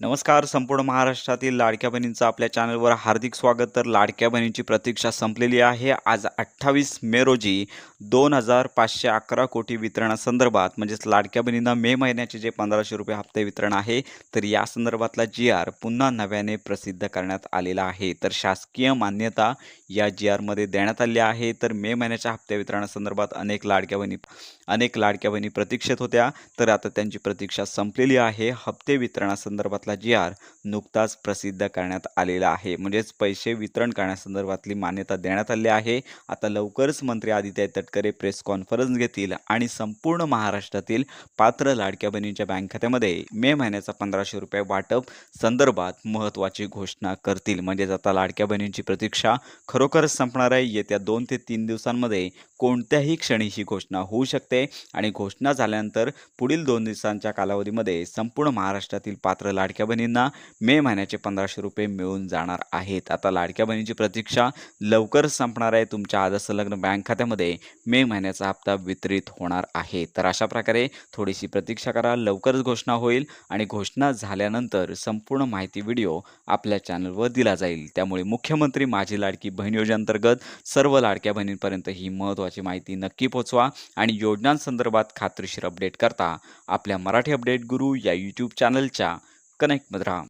नमस्कार. संपूर्ण महाराष्ट्रातील लाडक्या बहिणींचं आपल्या चॅनलवर हार्दिक स्वागत. तर लाडक्या बहिणींची प्रतीक्षा संपलेली आहे. आज 28 मे रोजी 2,511 कोटी वितरणासंदर्भात म्हणजेच लाडक्या बहिणींना मे महिन्याचे जे ₹1,500 हप्ते वितरण आहे, तर या संदर्भातला जी-आर पुन्हा नव्याने प्रसिद्ध करण्यात आलेला आहे. तर शासकीय मान्यता या जी-आरमध्ये देण्यात आली आहे. तर मे महिन्याच्या हप्ते वितरणासंदर्भात अनेक लाडक्या बहिणी प्रतीक्षेत होत्या. तर आता त्यांची प्रतीक्षा संपलेली आहे. हप्ते वितरणासंदर्भातला जी-आर नुकताच प्रसिद्ध करण्यात आलेला आहे. म्हणजेच पैसे वितरण करण्यासंदर्भातली मान्यता देण्यात आली आहे. आता लवकरच मंत्री आदित्य तटकरे प्रेस कॉन्फरन्स घेतील आणि संपूर्ण महाराष्ट्रातील पात्र लाडक्या बहिणींच्या बँक खात्यामध्ये मे महिन्याचा ₹1,500 वाटप संदर्भात महत्त्वाची घोषणा करतील. म्हणजेच आता लाडक्या बहिणींची प्रतीक्षा खरोखरच संपणार आहे. येत्या 2 ते 3 दिवसांमध्ये कोणत्याही क्षणी ही घोषणा होऊ शकते आणि घोषणा झाल्यानंतर पुढील 2 दिवसांच्या कालावधीमध्ये संपूर्ण महाराष्ट्रातील पात्र लाडक्या बहिणींना मे महिन्याचे ₹1,500 मिळून जाणार आहेत. आता लाडक्या बहिणीची प्रतीक्षा लवकरच संपणार आहे. तुमच्या आधार संलग्न बँक खात्यामध्ये मे महिन्याचा हप्ता वितरित होणार आहे. तर अशा प्रकारे थोडीशी प्रतीक्षा करा. लवकरच घोषणा होईल आणि घोषणा झाल्यानंतर संपूर्ण माहिती व्हिडिओ आपल्या चॅनलवर दिला जाईल. त्यामुळे मुख्यमंत्री माझी लाडकी बहीण योजनेअंतर्गत सर्व लाडक्या बहिणींपर्यंत ही महत्त्वाची माहिती नक्की पोहोचवा आणि योजनांसंदर्भात खात्रीशीर अपडेट करता आपल्या मराठी अपडेट गुरु या यूट्यूब चॅनलच्या कनेक्टमध्ये राहा.